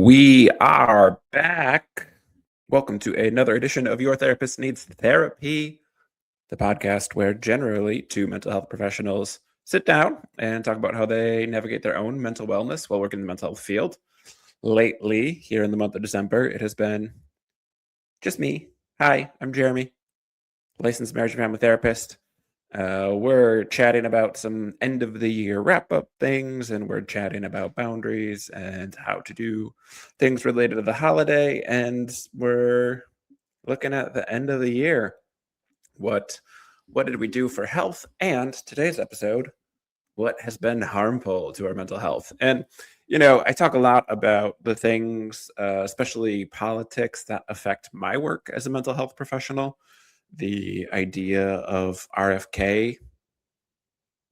We are back. Welcome to another edition of Your Therapist Needs Therapy, the podcast where generally two mental health professionals sit down and talk about how they navigate their own mental wellness while working in the mental health field. Lately, here in the month of December, it has been just me. Hi, I'm Jeremy, licensed marriage and family therapist. We're chatting about some end of the year wrap up things, and we're chatting about boundaries and how to do things related to the holiday. And we're looking at the end of the year. What did we do for health? And today's episode, what has been harmful to our mental health? And I talk a lot about the things, especially politics, that affect my work as a mental health professional. The idea of RFK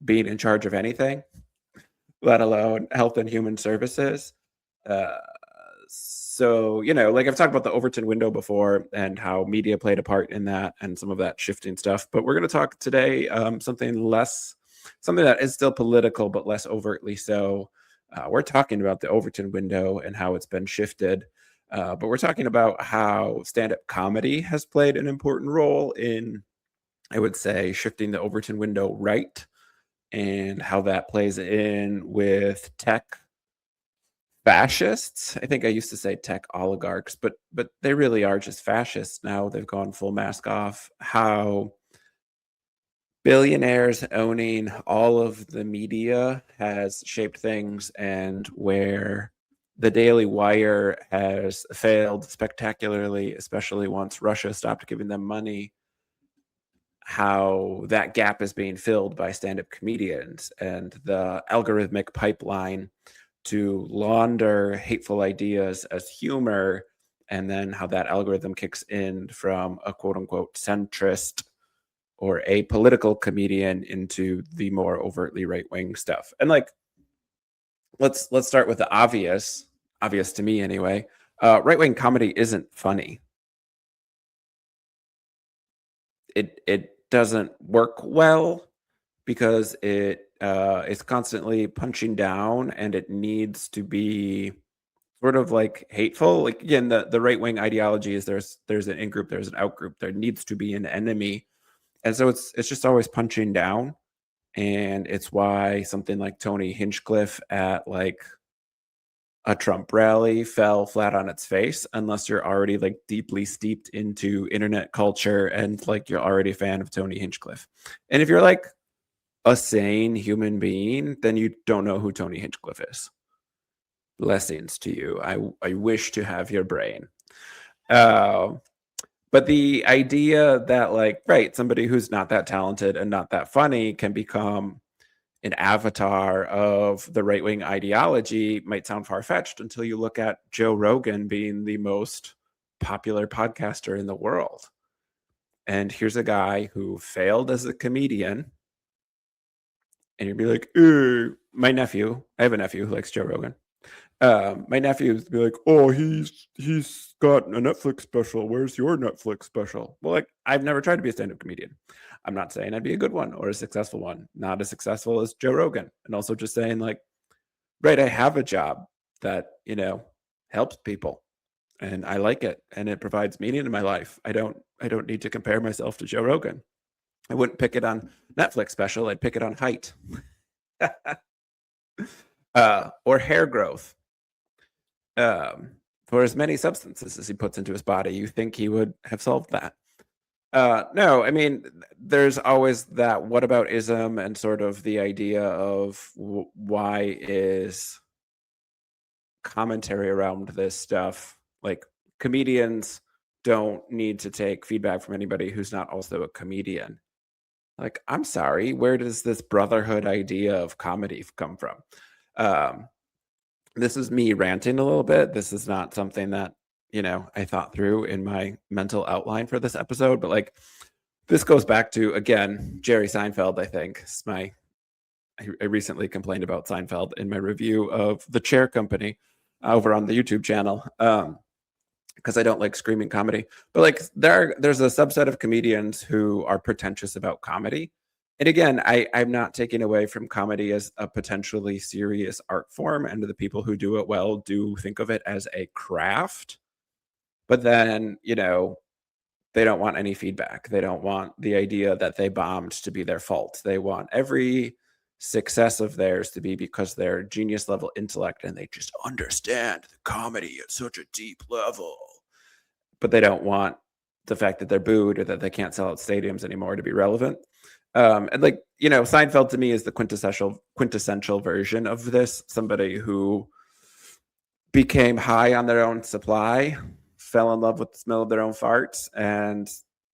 being in charge of anything, let alone health and human services. So, like I've talked about the Overton window before and how media played a part in that and some of that shifting stuff. But we're going to talk today something that is still political, but less overtly so. We're talking about the Overton window and how it's been shifted. But we're talking about how stand-up comedy has played an important role in, I would say, shifting the Overton window right, and how that plays in with tech fascists. I think I used to say tech oligarchs, but they really are just fascists now. They've gone full mask off. How billionaires owning all of the media has shaped things, and where the Daily Wire has failed spectacularly, especially once Russia stopped giving them money, how that gap is being filled by stand-up comedians and the algorithmic pipeline to launder hateful ideas as humor, and then how that algorithm kicks in from a quote-unquote centrist or a political comedian into the more overtly right-wing stuff. And let's start with the obvious to me anyway. Right-wing comedy isn't funny. It doesn't work well because it is constantly punching down, and it needs to be sort of like hateful. Like, again, the right-wing ideology is there's an in-group, there's an out-group, there needs to be an enemy. And so it's just always punching down. And it's why something like Tony Hinchcliffe at like a Trump rally fell flat on its face, unless you're already like deeply steeped into internet culture and like you're already a fan of Tony Hinchcliffe. And if you're like a sane human being, then you don't know who Tony Hinchcliffe is. Blessings to you. I wish to have your brain. But the idea that like, right, somebody who's not that talented and not that funny can become an avatar of the right-wing ideology might sound far-fetched until you look at Joe Rogan being the most popular podcaster in the world. And here's a guy who failed as a comedian. And you'd be like, my nephew, I have a nephew who likes Joe Rogan. My nephew would be like, oh, he's got a Netflix special. Where's your Netflix special? Well, like, I've never tried to be a stand-up comedian. I'm not saying I'd be a good one or a successful one. Not as successful as Joe Rogan. And also just saying like, right, I have a job that, helps people, and I like it, and it provides meaning in my life. I don't need to compare myself to Joe Rogan. I wouldn't pick it on Netflix special. I'd pick it on height. Or hair growth. For as many substances as he puts into his body, you think he would have solved that. No, I mean, there's always that whataboutism and sort of the idea of why is commentary around this stuff. Like, comedians don't need to take feedback from anybody who's not also a comedian. Like, I'm sorry, where does this brotherhood idea of comedy come from? This is me ranting a little bit. This is not something that, I thought through in my mental outline for this episode, but like, this goes back to, again, Jerry Seinfeld, I think. I recently complained about Seinfeld in my review of The Chair Company over on the YouTube channel, because I don't like screaming comedy. But like, there's a subset of comedians who are pretentious about comedy, And again, I'm not taking away from comedy as a potentially serious art form, and the people who do it well do think of it as a craft. But then, they don't want any feedback. They don't want the idea that they bombed to be their fault. They want every success of theirs to be because they're genius level intellect and they just understand the comedy at such a deep level. But they don't want the fact that they're booed or that they can't sell out stadiums anymore to be relevant. And Seinfeld to me is the quintessential version of this. Somebody who became high on their own supply, fell in love with the smell of their own farts, and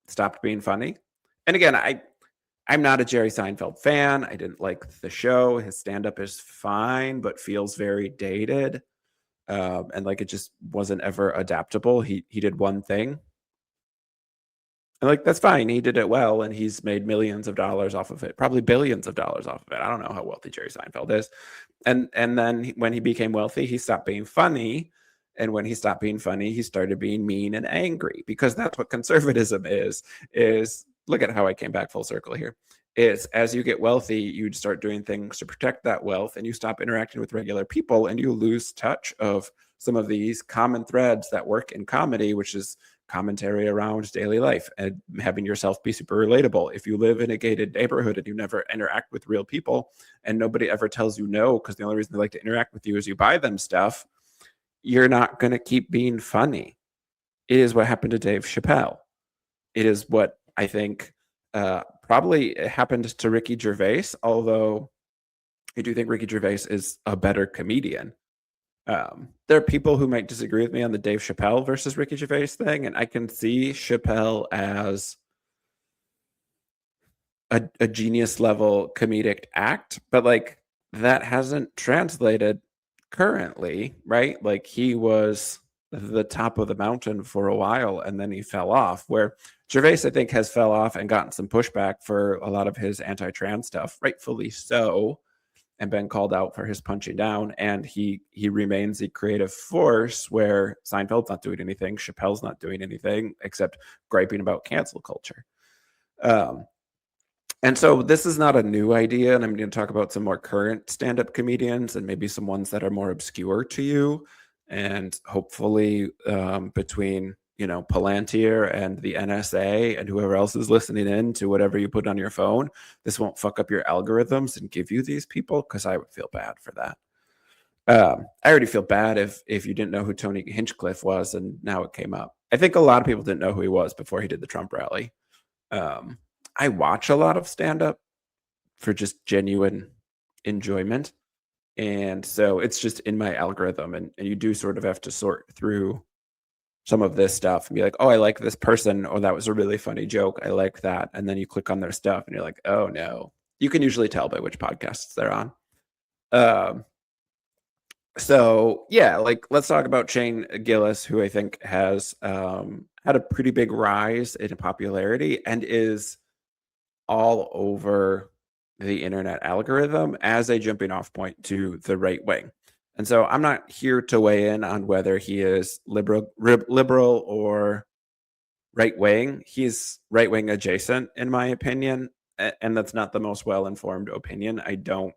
stopped being funny. And again, I'm not a Jerry Seinfeld fan. I didn't like the show. His stand-up is fine, but feels very dated. And it just wasn't ever adaptable. He did one thing. And that's fine. He did it well, and he's made millions of dollars off of it, probably billions of dollars off of it. I don't know how wealthy Jerry Seinfeld is. And then when he became wealthy, he stopped being funny. And when he stopped being funny, he started being mean and angry, because that's what conservatism is look at how I came back full circle here. Is as you get wealthy, you start doing things to protect that wealth, and you stop interacting with regular people, and you lose touch of some of these common threads that work in comedy, which is commentary around daily life and having yourself be super relatable. If you live in a gated neighborhood and you never interact with real people, and nobody ever tells you no because the only reason they like to interact with you is you buy them stuff, you're not going to keep being funny. It is what happened to Dave Chappelle. It is what I think probably happened to Ricky Gervais, although I do think Ricky Gervais is a better comedian. There are people who might disagree with me on the Dave Chappelle versus Ricky Gervais thing, and I can see Chappelle as a genius level comedic act, but that hasn't translated currently, right? He was the top of the mountain for a while and then he fell off, where Gervais, I think, has fell off and gotten some pushback for a lot of his anti-trans stuff, rightfully so, and been called out for his punching down. And he remains a creative force where Seinfeld's not doing anything, Chappelle's not doing anything except griping about cancel culture. And so this is not a new idea, and I'm going to talk about some more current stand-up comedians and maybe some ones that are more obscure to you. And hopefully between, Palantir and the NSA and whoever else is listening in to whatever you put on your phone, this won't fuck up your algorithms and give you these people, because I would feel bad for that. I already feel bad if you didn't know who Tony Hinchcliffe was and now it came up. I think a lot of people didn't know who he was before he did the Trump rally. I watch a lot of stand-up for just genuine enjoyment. And so it's just in my algorithm. And you do sort of have to sort through some of this stuff and be like, oh, I like this person, or that was a really funny joke, I like that. And then you click on their stuff and you're like, oh no. You can usually tell by which podcasts they're on. So yeah, let's talk about Shane Gillis, who I think has had a pretty big rise in popularity and is all over the internet algorithm as a jumping off point to the right wing. And so I'm not here to weigh in on whether he is liberal or right wing. He's right wing adjacent, in my opinion, and that's not the most well informed opinion. I don't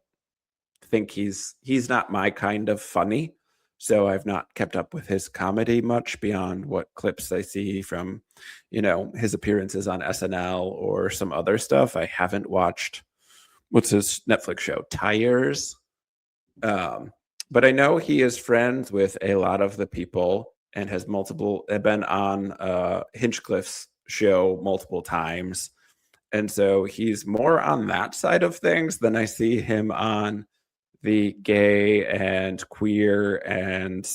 think he's not my kind of funny, so I've not kept up with his comedy much beyond what clips I see from, his appearances on SNL or some other stuff. I haven't watched, what's his Netflix show, Tires. But I know he is friends with a lot of the people and has been on Hinchcliffe's show multiple times. And so he's more on that side of things than I see him on the gay and queer and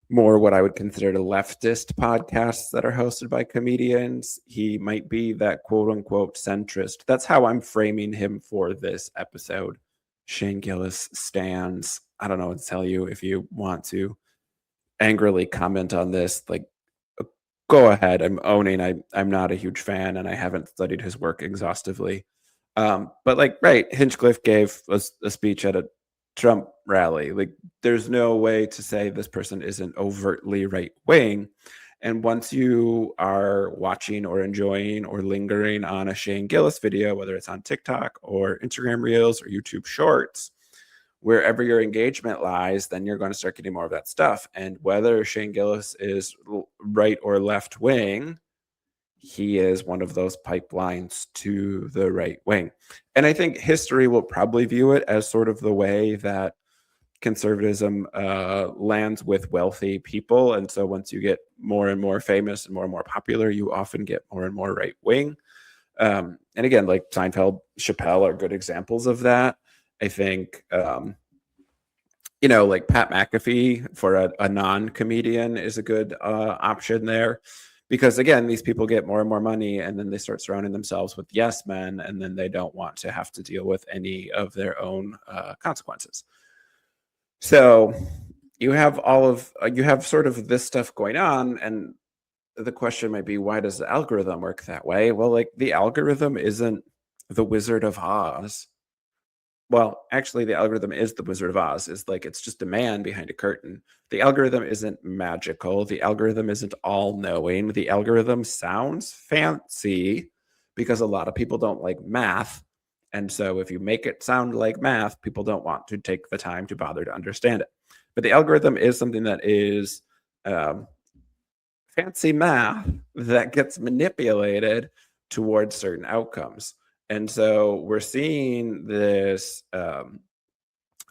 more what I would consider the leftist podcasts that are hosted by comedians. He might be that quote unquote centrist. That's how I'm framing him for this episode. Shane Gillis stands. I don't know what to tell you. If you want to angrily comment on this, go ahead. I'm owning I'm not a huge fan and I haven't studied his work exhaustively. But right, Hinchcliffe gave a speech at a Trump rally. There's no way to say this person isn't overtly right wing. And once you are watching or enjoying or lingering on a Shane Gillis video, whether it's on TikTok or Instagram Reels or YouTube Shorts, wherever your engagement lies, then you're going to start getting more of that stuff. And whether Shane Gillis is right or left wing, he is one of those pipelines to the right wing. And I think history will probably view it as sort of the way that conservatism lands with wealthy people. And so once you get more and more famous and more popular, you often get more and more right wing. And again, like Seinfeld, Chappelle are good examples of that. I think, like Pat McAfee for a non-comedian is a good option there. Because again, these people get more and more money and then they start surrounding themselves with yes men, and then they don't want to have to deal with any of their own consequences. So you have you have sort of this stuff going on, and the question might be, why does the algorithm work that way? Well, like the algorithm isn't the Wizard of Oz. Well, actually, the algorithm is the Wizard of Oz. It's just a man behind a curtain. The algorithm isn't magical. The algorithm isn't all-knowing. The algorithm sounds fancy because a lot of people don't like math. And so if you make it sound like math, people don't want to take the time to bother to understand it. But the algorithm is something that is fancy math that gets manipulated towards certain outcomes. And so we're seeing this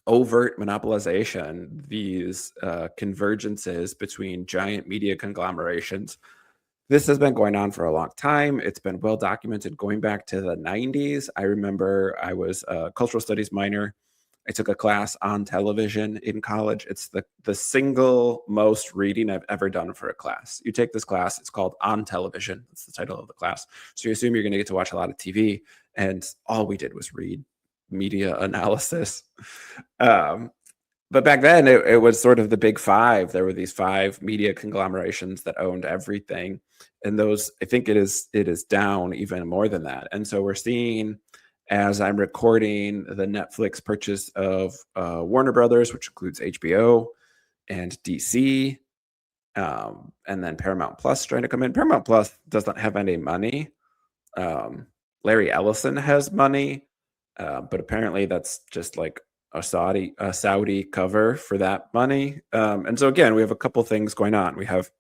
overt monopolization, these convergences between giant media conglomerations. This has been going on for a long time. It's been well documented going back to the 90s. I remember I was a cultural studies minor. I took a class on television in college. It's the single most reading I've ever done for a class. You take this class, it's called On Television. That's the title of the class. So you assume you're going to get to watch a lot of TV. And all we did was read media analysis. But back then, it was sort of the big five. There were these five media conglomerations that owned everything. And those, I think it is down even more than that. And so we're seeing, as I'm recording, the Netflix purchase of Warner Brothers, which includes HBO and DC, and then Paramount Plus trying to come in. Paramount Plus doesn't have any money. Larry Ellison has money, but apparently that's just like a Saudi cover for that money. And so again, we have a couple things going on. We have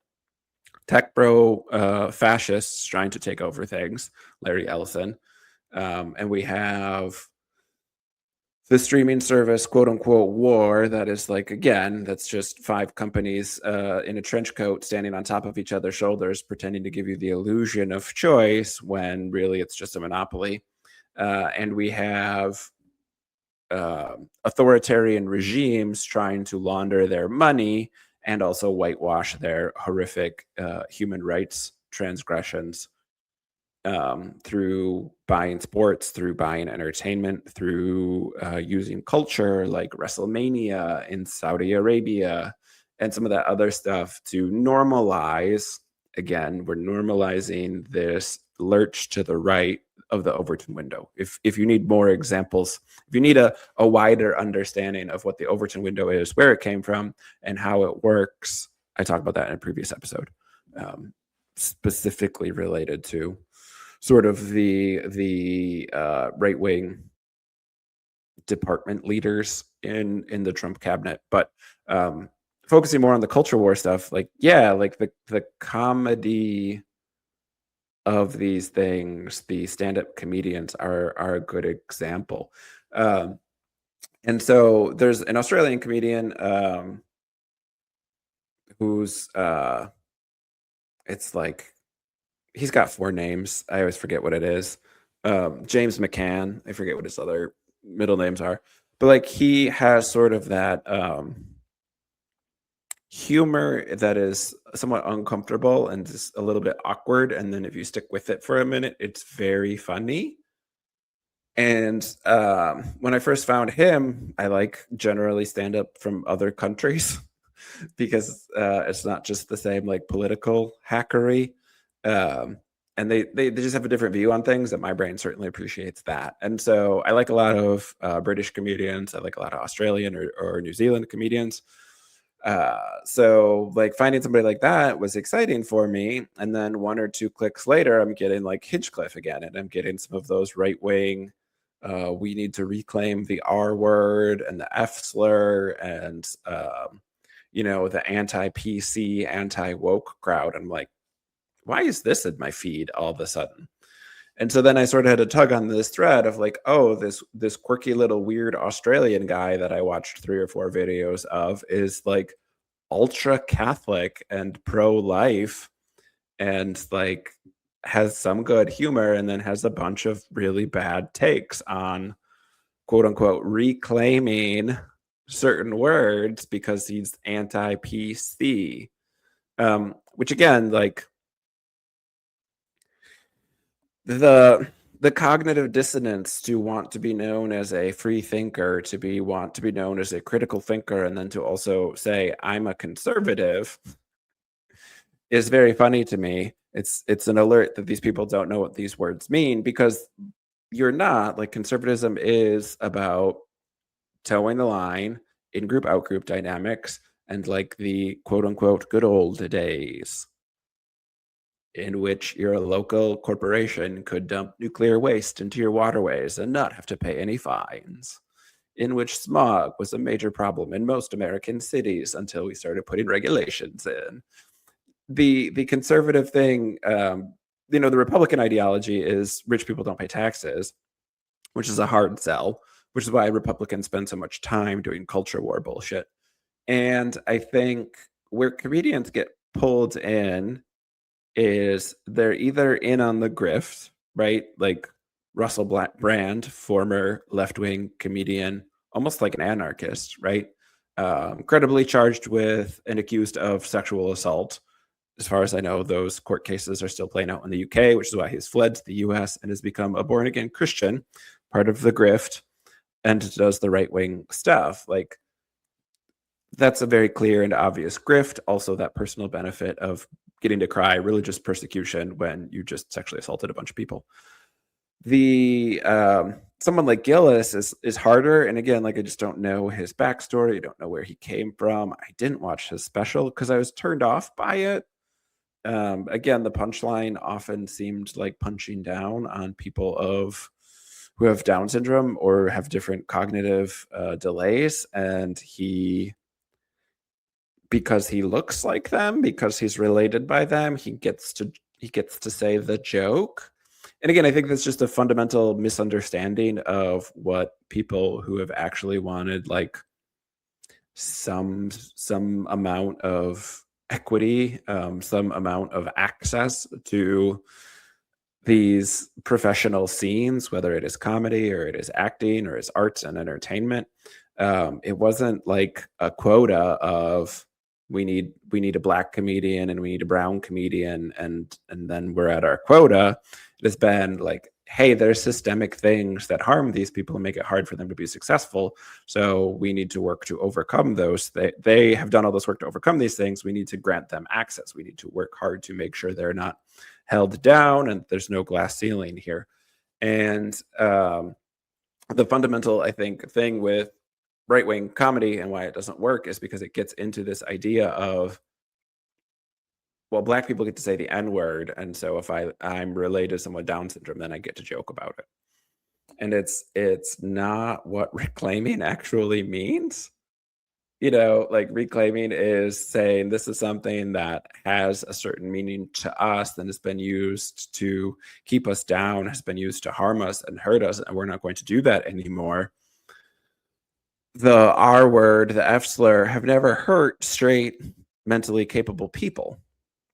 tech bro fascists trying to take over things, Larry Ellison. And we have the streaming service, quote unquote, war that is like, again, that's just five companies in a trench coat standing on top of each other's shoulders, pretending to give you the illusion of choice when really it's just a monopoly. And we have authoritarian regimes trying to launder their money and also whitewash their horrific human rights transgressions through buying sports, through buying entertainment, through using culture like WrestleMania in Saudi Arabia and some of that other stuff to normalize. Again, we're normalizing this lurch to the right of the Overton window. If you need more examples, if you need a wider understanding of what the Overton window is, where it came from, and how it works, I talked about that in a previous episode, specifically related to sort of the right wing department leaders in the Trump cabinet, but focusing more on the culture war stuff, like the comedy of these things, the stand-up comedians are a good example. And so there's an Australian comedian who's it's like, he's got four names. I always forget what it is. James McCann. I forget what his other middle names are. But like he has sort of that humor that is somewhat uncomfortable and just a little bit awkward. And then if you stick with it for a minute, it's very funny. And when I first found him, I like generally stand up from other countries because it's not just the same like political hackery. And they just have a different view on things that my brain certainly appreciates that. And so I like a lot of British comedians. I like a lot of Australian or New Zealand comedians. So like finding somebody like that was exciting for me. And then one or two clicks later, I'm getting like Hinchcliffe again, and I'm getting some of those right wing. We need to reclaim the R word and the F slur and the anti-PC, anti-woke crowd. I'm like, why is this in my feed all of a sudden? And so then I sort of had to tug on this thread of like, oh, this quirky little weird Australian guy that I watched 3 or 4 videos of is like ultra Catholic and pro-life and like has some good humor and then has a bunch of really bad takes on quote unquote reclaiming certain words because he's anti-PC. Which again, like the cognitive dissonance to want to be known as a free thinker, want to be known as a critical thinker, and then to also say I'm a conservative is very funny to me. It's an alert that these people don't know what these words mean, because you're not. Like, conservatism is about towing the line, in group out group dynamics, and like the quote unquote good old days in which your local corporation could dump nuclear waste into your waterways and not have to pay any fines, in which smog was a major problem in most American cities until we started putting regulations in. The conservative thing, the Republican ideology is rich people don't pay taxes, which is a hard sell, which is why Republicans spend so much time doing culture war bullshit. And I think where comedians get pulled in is they're either in on the grift, right? Like Russell Brand, former left-wing comedian, almost like an anarchist, right? Credibly charged with and accused of sexual assault. As far as I know, those court cases are still playing out in the UK, which is why he's fled to the US and has become a born-again Christian, part of the grift, and does the right-wing stuff. Like, that's a very clear and obvious grift. Also, that personal benefit of getting to cry religious persecution when you just sexually assaulted a bunch of people. The someone like Gillis is harder, and again, like, I just don't know his backstory. I don't know where he came from. I didn't watch his special because I was turned off by it. Again, the punchline often seemed like punching down on people who have Down syndrome or have different cognitive delays, and because he looks like them, because he's related by them, he gets to say the joke. And again, I think that's just a fundamental misunderstanding of what people who have actually wanted like some amount of equity, some amount of access to these professional scenes, whether it is comedy or it is acting or it's arts and entertainment. It wasn't like a quota of we need a black comedian and we need a brown comedian and then we're at our quota. It has been like, hey, there's systemic things that harm these people and make it hard for them to be successful. So we need to work to overcome those. They have done all this work to overcome these things. We need to grant them access. We need to work hard to make sure they're not held down and there's no glass ceiling here. And the fundamental, I think, thing with right-wing comedy and why it doesn't work is because it gets into this idea of, well, black people get to say the N-word, and so if I'm related to someone with Down syndrome, then I get to joke about it. And it's not what reclaiming actually means. Like, reclaiming is saying this is something that has a certain meaning to us that has been used to keep us down, has been used to harm us and hurt us, and we're not going to do that anymore. The R word, the F slur have never hurt straight, mentally capable people,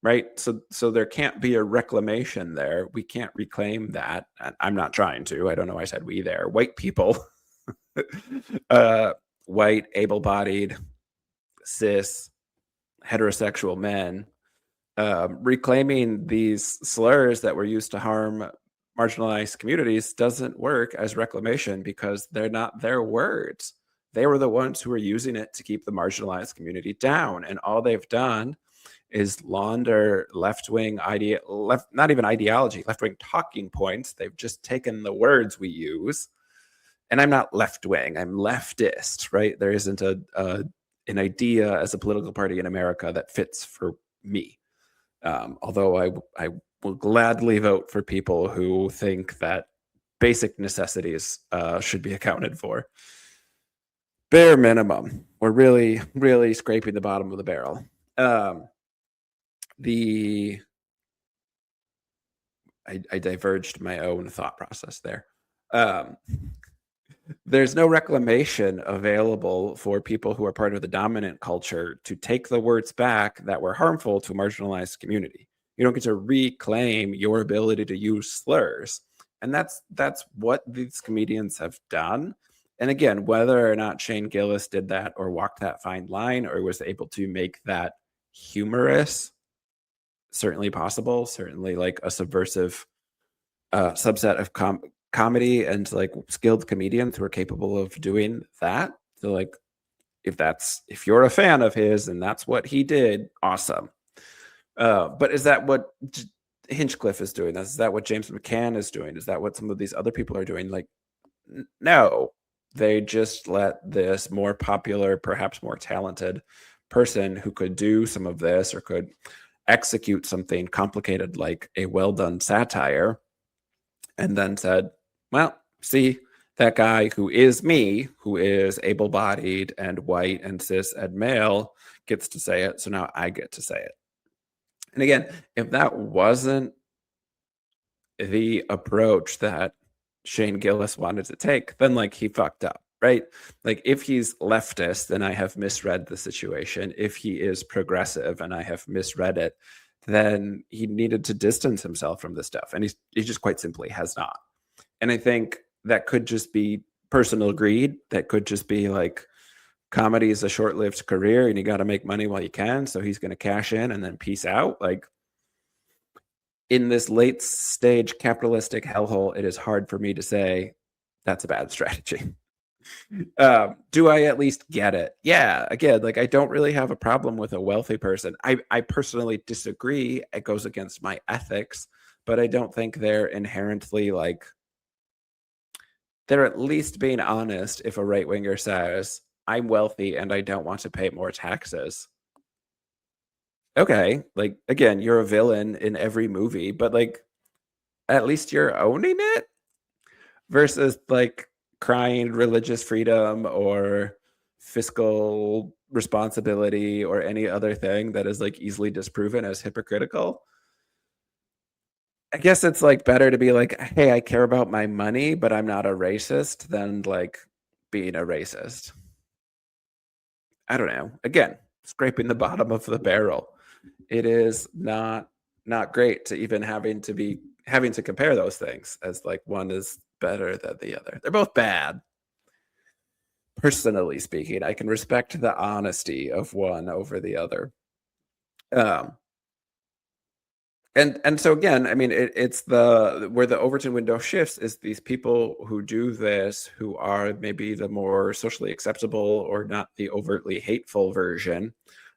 right? So there can't be a reclamation there. We can't reclaim that. I'm not trying to. I don't know why I said we there. White people, white, able-bodied, cis, heterosexual men, reclaiming these slurs that were used to harm marginalized communities doesn't work as reclamation because they're not their words. They were the ones who were using it to keep the marginalized community down. And all they've done is launder left-wing not even ideology, left-wing talking points. They've just taken the words we use. And I'm not left-wing, I'm leftist, right? There isn't a an idea as a political party in America that fits for me. Although I will gladly vote for people who think that basic necessities should be accounted for. Bare minimum. We're really, really scraping the bottom of the barrel. I diverged my own thought process there. Um, there's no reclamation available for people who are part of the dominant culture to take the words back that were harmful to a marginalized community. You don't get to reclaim your ability to use slurs. And that's what these comedians have done. And again, whether or not Shane Gillis did that or walked that fine line or was able to make that humorous, certainly possible, certainly like a subversive subset of comedy and like skilled comedians who are capable of doing that. So like if you're a fan of his and that's what he did, awesome. But is that what Hinchcliffe is doing? Is that what James McCann is doing? Is that what some of these other people are doing? Like, no, they just let this more popular, perhaps more talented person who could do some of this or could execute something complicated like a well done satire, and then said, well, see, that guy who is me, who is able-bodied and white and cis and male, gets to say it, so now I get to say it. And again, if that wasn't the approach that Shane Gillis wanted to take, then like he fucked up, right? Like if he's leftist, then I have misread the situation. If he is progressive and I have misread it, then he needed to distance himself from this stuff. And he just quite simply has not. And I think that could just be personal greed. That could just be like comedy is a short-lived career and you got to make money while you can. So he's going to cash in and then peace out. Like in this late stage capitalistic hellhole, it is hard for me to say that's a bad strategy. Do I at least get it? Yeah. Again, like I don't really have a problem with a wealthy person. I personally disagree. It goes against my ethics, but I don't think they're inherently like, they're at least being honest if a right winger says, I'm wealthy and I don't want to pay more taxes. Okay. Like again, you're a villain in every movie, but like at least you're owning it versus like crying religious freedom or fiscal responsibility or any other thing that is like easily disproven as hypocritical. I guess it's like better to be like, hey, I care about my money, but I'm not a racist than like being a racist. I don't know. Again, scraping the bottom of the barrel. It is not great to even having to compare those things as like one is better than the other. They're both bad. Personally speaking, I can respect the honesty of one over the other. And so again, I mean, it's where the Overton window shifts is these people who do this, who are maybe the more socially acceptable or not the overtly hateful version,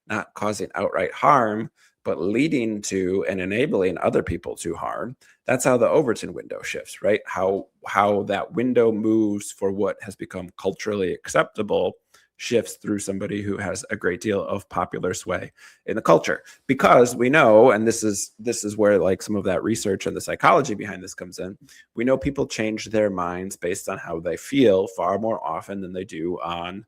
not causing outright harm, but leading to and enabling other people to harm. That's how the Overton window shifts, right? How that window moves for what has become culturally acceptable shifts through somebody who has a great deal of popular sway in the culture, because we know, and this is where like some of that research and the psychology behind this comes in, we know people change their minds based on how they feel far more often than they do on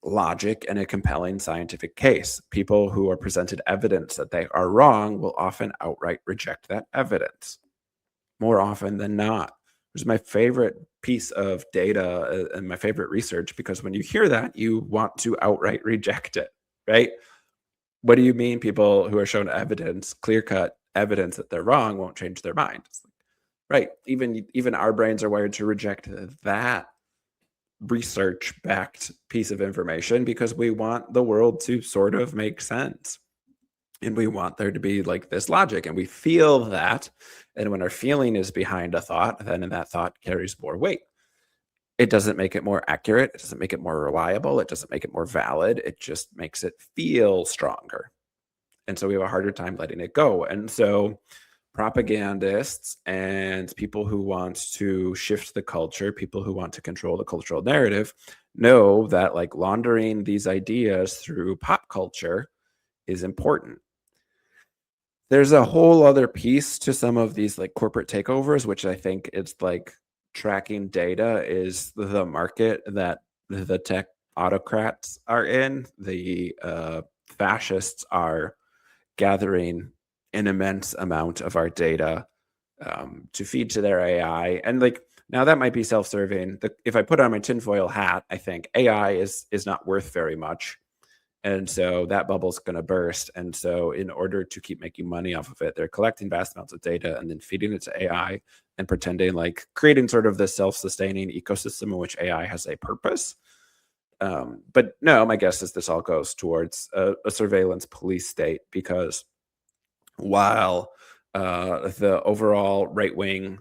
logic and a compelling scientific case. People who are presented evidence that they are wrong will often outright reject that evidence more often than not. Which is my favorite piece of data and my favorite research, because when you hear that, you want to outright reject it, right? What do you mean people who are shown evidence, clear-cut evidence that they're wrong won't change their mind? Right. Even our brains are wired to reject that research-backed piece of information because we want the world to sort of make sense. And we want there to be like this logic, and we feel that. And when our feeling is behind a thought, then that thought carries more weight. It doesn't make it more accurate. It doesn't make it more reliable. It doesn't make it more valid. It just makes it feel stronger. And so we have a harder time letting it go. And so propagandists and people who want to shift the culture, people who want to control the cultural narrative, know that like laundering these ideas through pop culture is important. There's a whole other piece to some of these like corporate takeovers, which I think it's like tracking data is the market that the tech autocrats are in. The fascists are gathering an immense amount of our data to feed to their AI. And like now that might be self-serving. If I put on my tinfoil hat, I think AI is not worth very much. And so that bubble's going to burst. And so in order to keep making money off of it, they're collecting vast amounts of data and then feeding it to AI and pretending like creating sort of this self-sustaining ecosystem in which AI has a purpose. But no, my guess is this all goes towards a surveillance police state, because while the overall right-wing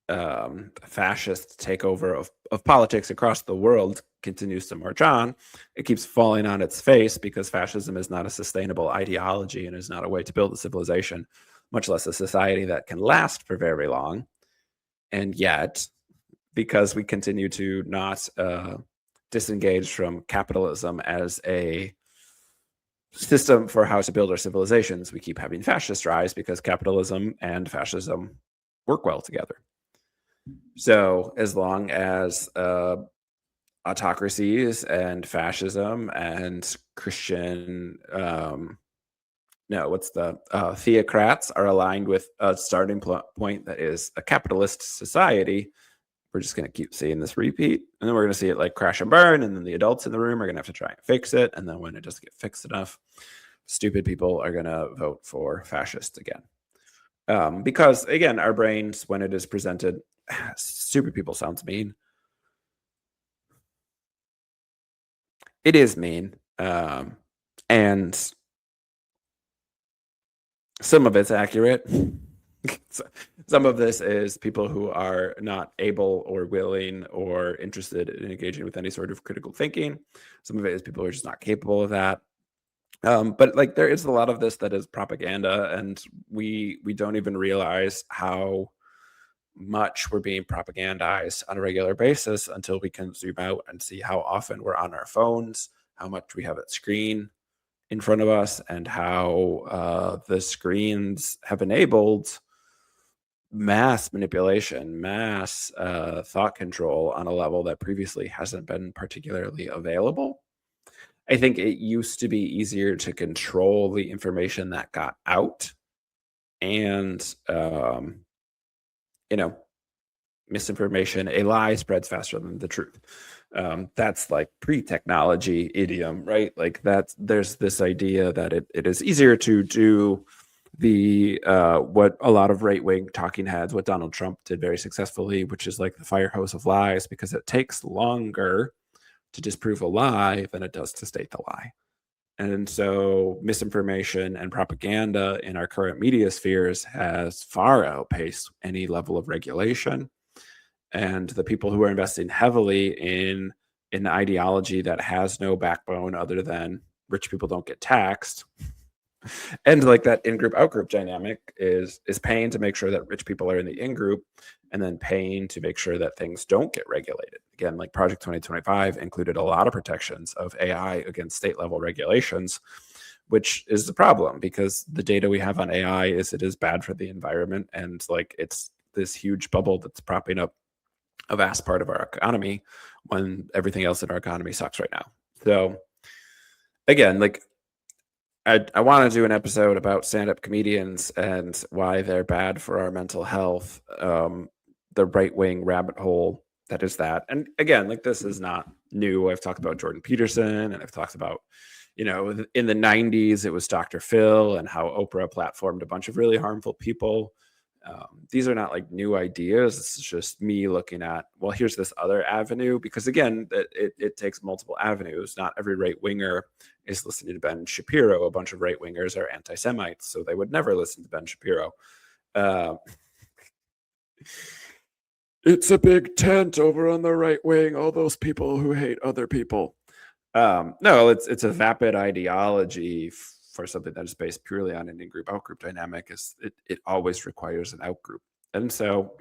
fascist takeover of politics across the world continues to march on, it keeps falling on its face because fascism is not a sustainable ideology and is not a way to build a civilization, much less a society that can last for very long. And yet, because we continue to not disengage from capitalism as a system for how to build our civilizations, we keep having fascist rise because capitalism and fascism work well together. So as long as autocracies and fascism and Christian, theocrats are aligned with a starting point that is a capitalist society, we're just going to keep seeing this repeat. And then we're going to see it like crash and burn. And then the adults in the room are going to have to try and fix it. And then when it doesn't get fixed enough, stupid people are going to vote for fascist again. Because again, our brains, when it is presented, stupid people sounds mean. It is mean. And some of it's accurate. Some of this is people who are not able or willing or interested in engaging with any sort of critical thinking. Some of it is people who are just not capable of that. But like there is a lot of this that is propaganda, and we don't even realize how much we're being propagandized on a regular basis until we can zoom out and see how often we're on our phones, how much we have a screen in front of us, and how the screens have enabled mass manipulation, mass thought control on a level that previously hasn't been particularly available. I think it used to be easier to control the information that got out, and misinformation, a lie spreads faster than the truth. That's like pre-technology idiom, right? Like there's this idea that it is easier to do the what a lot of right-wing talking heads, what Donald Trump did very successfully, which is like the fire hose of lies, because it takes longer to disprove a lie than it does to state the lie. And so misinformation and propaganda in our current media spheres has far outpaced any level of regulation. And the people who are investing heavily in an ideology that has no backbone other than rich people don't get taxed, and like that in-group out-group dynamic is paying to make sure that rich people are in the in-group, and then paying to make sure that things don't get regulated. Again, like Project 2025 included a lot of protections of AI against state level regulations, which is the problem, because the data we have on AI is it is bad for the environment, and like it's this huge bubble that's propping up a vast part of our economy when everything else in our economy sucks right now. So again, like I want to do an episode about stand-up comedians and why they're bad for our mental health, the right-wing rabbit hole that is that. And again, like this is not new. I've talked about Jordan Peterson, and I've talked about, in the 90s, it was Dr. Phil and how Oprah platformed a bunch of really harmful people. These are not like new ideas. It's just me looking at, well, here's this other avenue, because again, it takes multiple avenues. Not every right winger is listening to Ben Shapiro. A bunch of right wingers are anti-Semites, so they would never listen to Ben Shapiro. It's a big tent over on the right wing, all those people who hate other people. No, it's a vapid ideology for something that is based purely on an in-group out-group dynamic is it always requires an out-group. And so,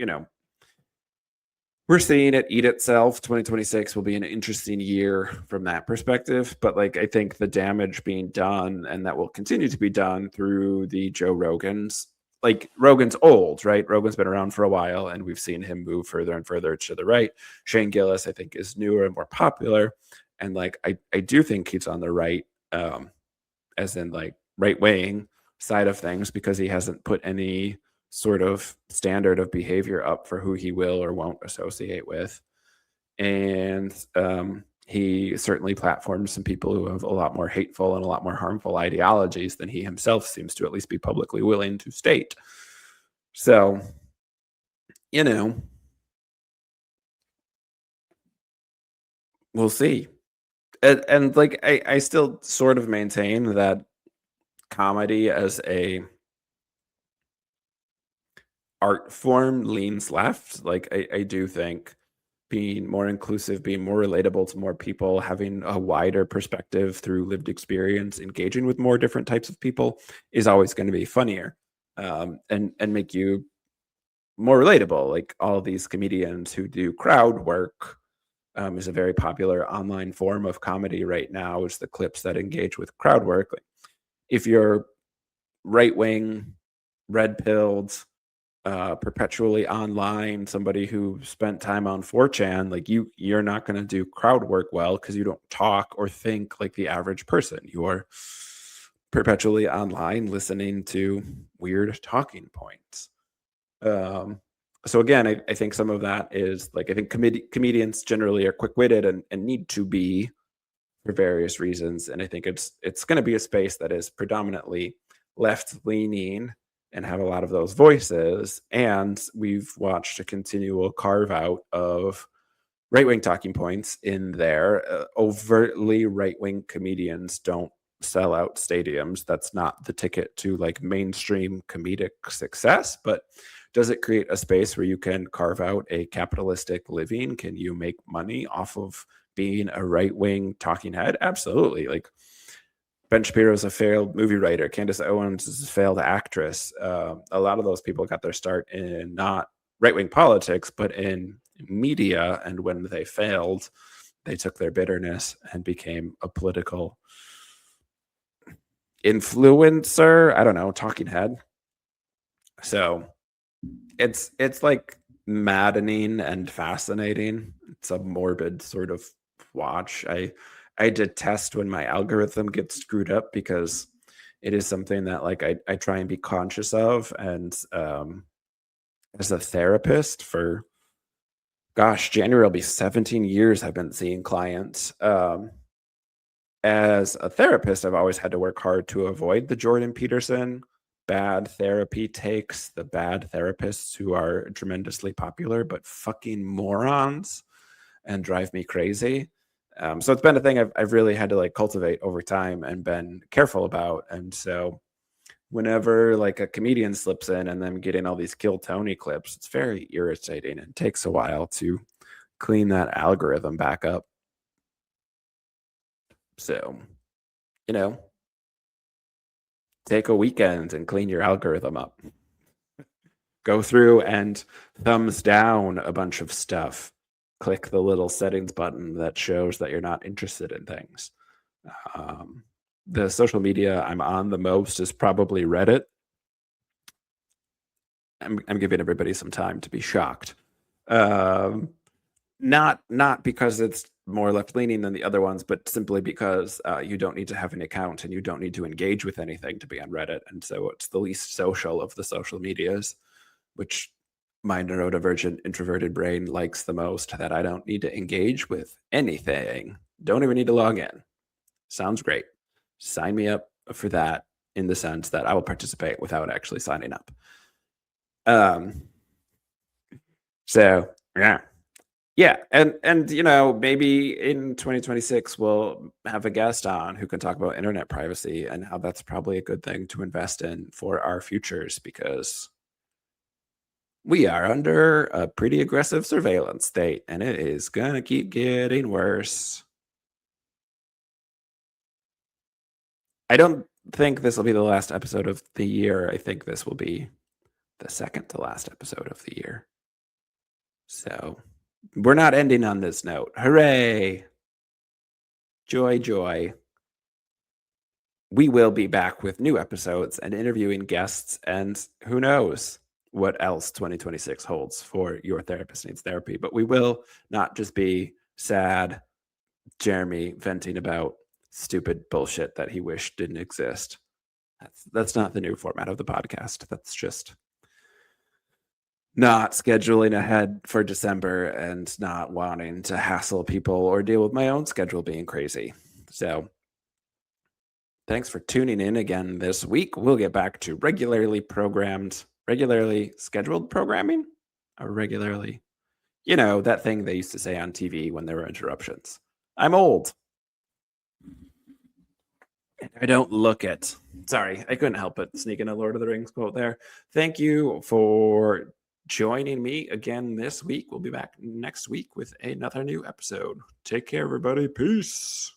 we're seeing it eat itself. 2026 will be an interesting year from that perspective. But like, I think the damage being done, and that will continue to be done through the Joe Rogans. Like, Rogan's old, right? Rogan's been around for a while, and we've seen him move further and further to the right. Shane Gillis, I think, is newer and more popular. And like, I do think he's on the right, as in like right wing side of things, because he hasn't put any sort of standard of behavior up for who he will or won't associate with. And he certainly platforms some people who have a lot more hateful and a lot more harmful ideologies than he himself seems to at least be publicly willing to state. So, we'll see. And like, I still sort of maintain that comedy as a art form leans left. Like, I do think being more inclusive, being more relatable to more people, having a wider perspective through lived experience, engaging with more different types of people is always going to be funnier, and make you more relatable. Like, all these comedians who do crowd work, is a very popular online form of comedy right now, is the clips that engage with crowd work. Like, if you're right wing, red pilled, perpetually online, somebody who spent time on 4chan, like, you're not going to do crowd work well because you don't talk or think like the average person. You are perpetually online listening to weird talking points. So again, I think some of that is like, I think comedians generally are quick-witted and need to be for various reasons. And I think it's going to be a space that is predominantly left leaning and have a lot of those voices. And we've watched a continual carve out of right wing talking points in there. Overtly right wing comedians don't sell out stadiums. That's not the ticket to like mainstream comedic success. But does it create a space where you can carve out a capitalistic living? Can you make money off of being a right wing talking head? Absolutely. Like, Ben Shapiro's a failed movie writer. Candace Owens is a failed actress. A lot of those people got their start in not right-wing politics, but in media. And when they failed, they took their bitterness and became a political influencer. I don't know, talking head. So it's like maddening and fascinating. It's a morbid sort of watch. I detest when my algorithm gets screwed up, because it is something that like I try and be conscious of. And as a therapist for, gosh, January will be 17 years I've been seeing clients. As a therapist, I've always had to work hard to avoid the Jordan Peterson bad therapy takes, the bad therapists who are tremendously popular but fucking morons and drive me crazy. So it's been a thing I've really had to like cultivate over time and been careful about. And so whenever like a comedian slips in and then getting all these Kill Tony clips, it's very irritating and takes a while to clean that algorithm back up. So, take a weekend and clean your algorithm up. Go through and thumbs down a bunch of stuff. Click the little settings button that shows that you're not interested in things. The social media I'm on the most is probably Reddit. I'm giving everybody some time to be shocked. Not because it's more left leaning than the other ones, but simply because you don't need to have an account and you don't need to engage with anything to be on Reddit. And so it's the least social of the social medias, which my neurodivergent introverted brain likes the most, that I don't need to engage with anything. Don't even need to log in. Sounds great. Sign me up for that, in the sense that I will participate without actually signing up. So yeah. And maybe in 2026 we'll have a guest on who can talk about internet privacy and how that's probably a good thing to invest in for our futures, because we are under a pretty aggressive surveillance state, and it is gonna keep getting worse. I don't think this will be the last episode of the year. I think this will be the second to last episode of the year. So we're not ending on this note. Hooray! Joy, joy. We will be back with new episodes and interviewing guests, and who knows what else 2026 holds for Your Therapist Needs Therapy. But we will not just be sad Jeremy venting about stupid bullshit that he wished didn't exist. That's not the new format of the podcast. That's just not scheduling ahead for December and not wanting to hassle people or deal with my own schedule being crazy. So thanks for tuning in again this week. We'll get back to regularly scheduled programming, or regularly, that thing they used to say on TV when there were interruptions. I'm old. I don't look it. Sorry, I couldn't help it. Sneak in a Lord of the Rings quote there. Thank you for joining me again this week. We'll be back next week with another new episode. Take care, everybody. Peace.